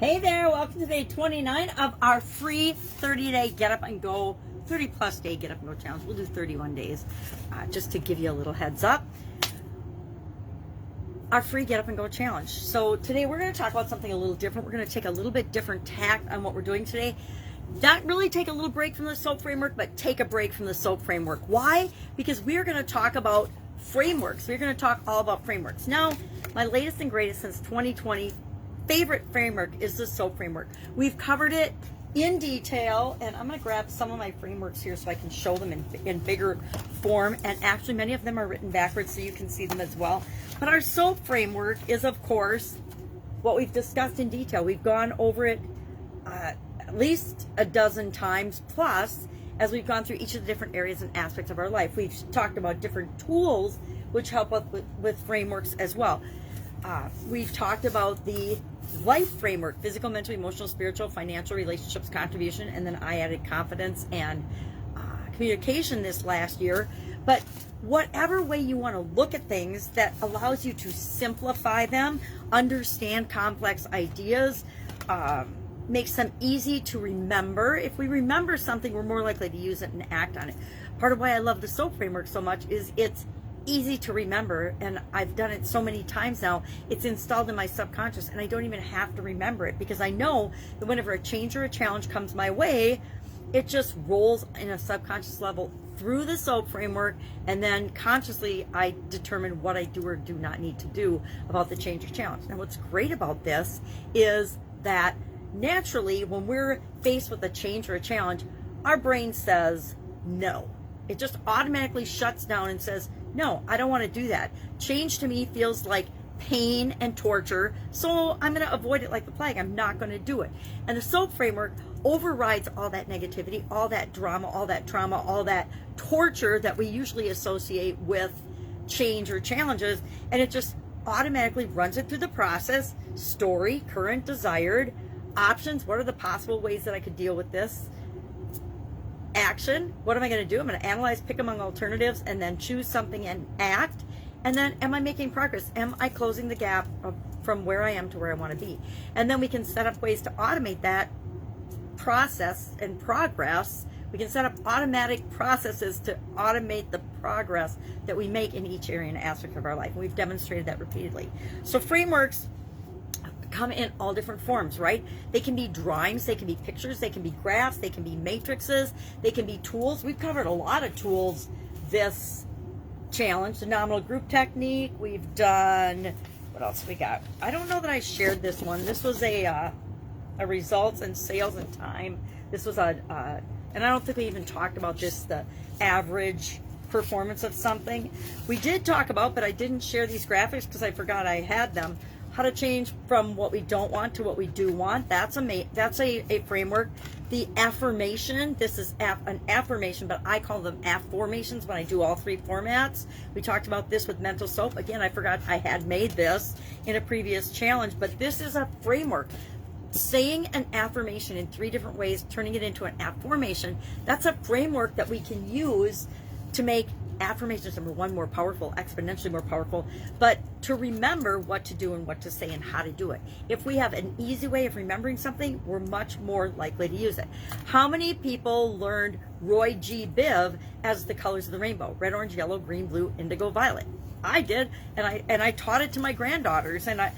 Hey there, welcome to day 29 of our free 30-day Get Up and Go, 30-plus day Get Up and Go challenge. We'll do 31 days, just to give you a little heads up. Our free Get Up and Go challenge. So today we're going to talk about something a little different. We're going to take a little bit different tact on what we're doing today. Not really take a little break from the SOAP framework, but take a break from the SOAP framework. Why? Because we're going to talk about frameworks. We're going to talk all about frameworks. Now, my latest and greatest since 2020 favorite framework is the SOAP framework. We've covered it in detail, and I'm going to grab some of my frameworks here so I can show them in bigger form, and actually many of them are written backwards so you can see them as well. But our SOAP framework is, of course, what we've discussed in detail. We've gone over it at least a dozen times plus as we've gone through each of the different areas and aspects of our life. We've talked about different tools which help us with frameworks as well. We've talked about the life framework: physical, mental, emotional, spiritual, financial, relationships, contribution, and then I added confidence and communication this last year. But whatever way you want to look at things that allows you to simplify them, understand complex ideas, makes them easy to remember. If we remember something, we're more likely to use it and act on it. Part of why I love the SOAP framework so much is it's easy to remember, and I've done it so many times now, it's installed in my subconscious, and I don't even have to remember it, because I know that whenever a change or a challenge comes my way, it just rolls in a subconscious level through the SOAP framework, and then consciously I determine what I do or do not need to do about the change or challenge. Now, what's great about this is that naturally, when we're faced with a change or a challenge, our brain says no. It just automatically shuts down and says, no, I don't want to do that. Change to me feels like pain and torture, so I'm going to avoid it like the plague. I'm not going to do it. And the SOAP framework overrides all that negativity, all that drama, all that trauma, all that torture that we usually associate with change or challenges, and it just automatically runs it through the process: story, current, desired, options, what are the possible ways that I could deal with this, action, what am I going to do? I'm going to analyze, pick among alternatives, and then choose something and act. And then, am I making progress? Am I closing the gap from where I am to where I want to be? And then we can set up ways to automate that process and progress. We can set up automatic processes to automate the progress that we make in each area and aspect of our life. And we've demonstrated that repeatedly. So frameworks come in all different forms, right? They can be drawings, they can be pictures, they can be graphs, they can be matrices, they can be tools. We've covered a lot of tools this challenge. The nominal group technique. We've done, what else we got? I don't know that I shared this one. This was a results and sales and time. This was and I don't think we even talked about this, the average performance of something. We did talk about, but I didn't share these graphics because I forgot I had them. How to change from what we don't want to what we do want. That's a framework. The affirmation, this is an affirmation, but I call them afformations when I do all three formats. We talked about this with mental SOAP. Again, I forgot I had made this in a previous challenge, but this is a framework. Saying an affirmation in three different ways, turning it into an affirmation, that's a framework that we can use to make affirmations, number one, more powerful, exponentially more powerful, but to remember what to do and what to say and how to do it. If we have an easy way of remembering something, we're much more likely to use it. How many people learned Roy G. Biv as the colors of the rainbow? Red, orange, yellow, green, blue, indigo, violet. I did, and I taught it to my granddaughters, and I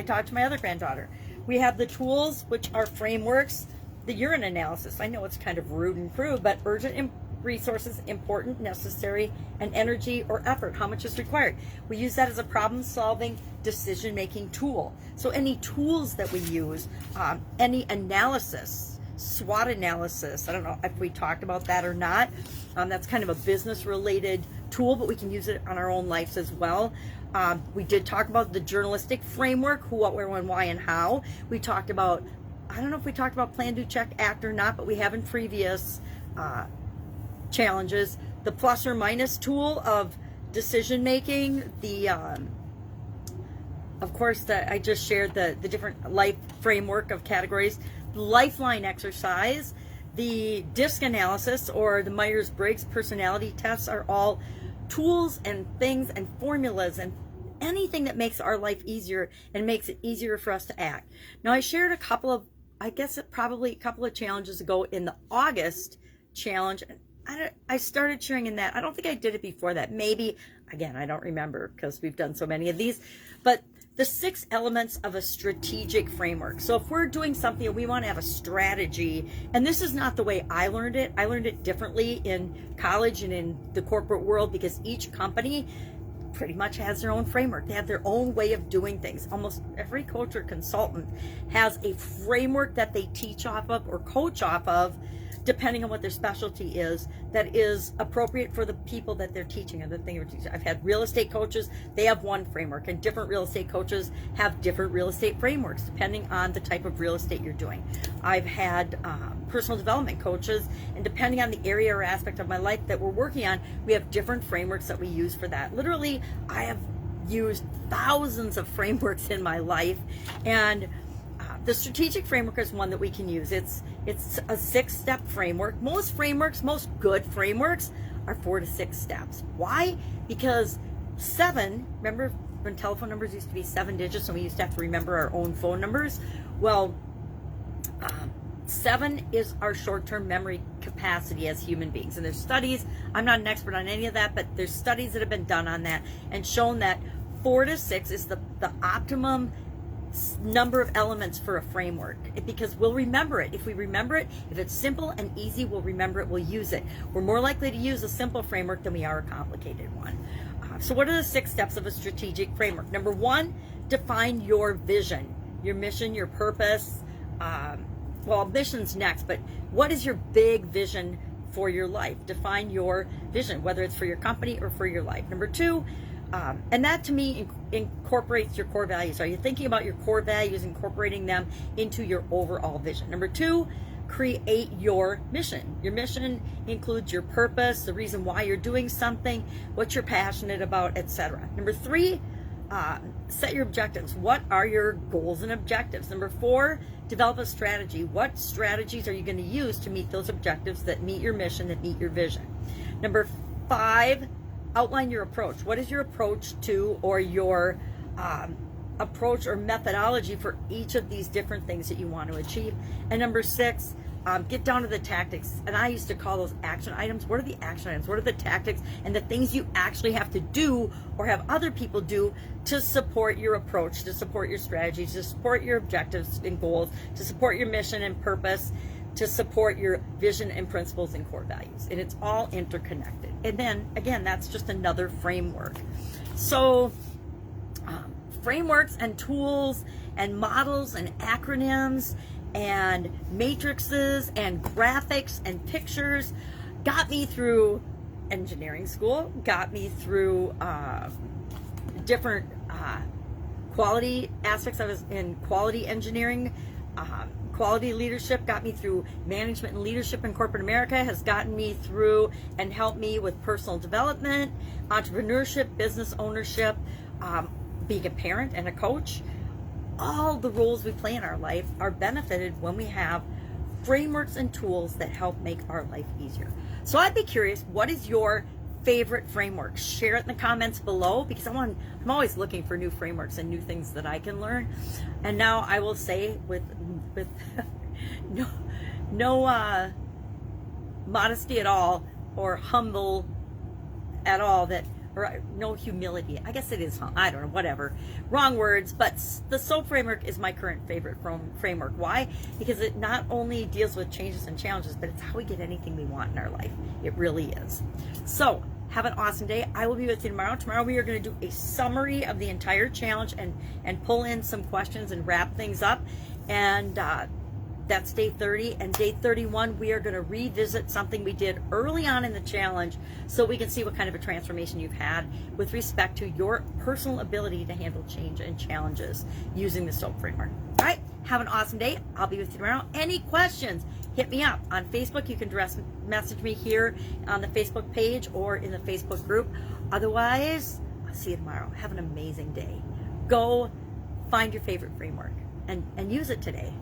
taught it to my other granddaughter. We have the tools, which are frameworks. The urine analysis. I know it's kind of rude and crude, but urgent resources, important, necessary, and energy or effort. How much is required? We use that as a problem-solving, decision-making tool. So any tools that we use, any analysis, SWOT analysis, I don't know if we talked about that or not. That's kind of a business-related tool, but we can use it on our own lives as well. We did talk about the journalistic framework: who, what, where, when, why, and how. We talked about, I don't know if we talked about plan, do, check, act or not, but we have in previous challenges. The plus or minus tool of decision making. The of course, I just shared the different life framework of categories. The lifeline exercise, the DISC analysis, or the Myers-Briggs personality tests, are all tools and things and formulas and anything that makes our life easier and makes it easier for us to act. Now, I shared a couple of challenges ago in the August challenge. I started sharing in that. I don't think I did it before that. Maybe, again, I don't remember because we've done so many of these, but the 6 elements of a strategic framework. So if we're doing something and we want to have a strategy, and this is not the way I learned it differently in college and in the corporate world, because each company pretty much has their own framework. They have their own way of doing things. Almost every coach or consultant has a framework that they teach off of or coach off of, depending on what their specialty is, that is appropriate for the people that they're teaching and the thing they're teaching. I've had real estate coaches, they have one framework, and different real estate coaches have different real estate frameworks depending on the type of real estate you're doing. I've had personal development coaches, and depending on the area or aspect of my life that we're working on, we have different frameworks that we use for that. Literally, I have used thousands of frameworks in my life, and the strategic framework is one that we can use. It's a 6-step framework. Most good frameworks are 4 to 6 steps. Why? Because 7, remember when telephone numbers used to be 7 digits and we used to have to remember our own phone numbers? Well, 7 is our short-term memory capacity as human beings. And there's studies, I'm not an expert on any of that, but there's studies that have been done on that and shown that 4 to 6 is the optimum number of elements for a framework, because we'll remember it. If we remember it, if it's simple and easy, we'll remember it, we'll use it. We're more likely to use a simple framework than we are a complicated one. So what are the 6 steps of a strategic framework? Number 1, define your vision, your mission, your purpose. Well, mission's next, but what is your big vision for your life? Define your vision, whether it's for your company or for your life. Number 2, and that to me incorporates your core values. Are you thinking about your core values, incorporating them into your overall vision? Number 2, create your mission. Your mission includes your purpose, the reason why you're doing something, what you're passionate about, etc. Number 3, set your objectives. What are your goals and objectives? Number 4, develop a strategy. What strategies are you going to use to meet those objectives that meet your mission, that meet your vision? Number 5, outline your approach. What is your approach to, or your approach or methodology for each of these different things that you want to achieve? And number 6, get down to the tactics. And I used to call those action items. What are the action items? What are the tactics and the things you actually have to do or have other people do to support your approach, to support your strategies, to support your objectives and goals, to support your mission and purpose, to support your vision and principles and core values. And it's all interconnected. And then, again, that's just another framework. So, frameworks and tools and models and acronyms and matrices and graphics and pictures got me through engineering school, got me through different quality aspects. I was in quality engineering, quality leadership, got me through management and leadership in corporate America, has gotten me through and helped me with personal development, entrepreneurship, business ownership, being a parent and a coach. All the roles we play in our life are benefited when we have frameworks and tools that help make our life easier. So I'd be curious, what is your favorite framework? Share it in the comments below, because I'm always looking for new frameworks and new things that I can learn. And now I will say with no modesty at all, or humble at all, that, or no humility. I guess it is, I don't know, whatever. Wrong words, but the SOAP framework is my current favorite framework. Why? Because it not only deals with changes and challenges, but it's how we get anything we want in our life. It really is. So, have an awesome day. I will be with you tomorrow. Tomorrow we are going to do a summary of the entire challenge and pull in some questions and wrap things up. And that's day 30. And day 31, we are going to revisit something we did early on in the challenge so we can see what kind of a transformation you've had with respect to your personal ability to handle change and challenges using the SOAP framework. All right, have an awesome day. I'll be with you tomorrow. Any questions, hit me up on Facebook. You can direct message me here on the Facebook page or in the Facebook group. Otherwise, I'll see you tomorrow. Have an amazing day. Go find your favorite framework and use it today.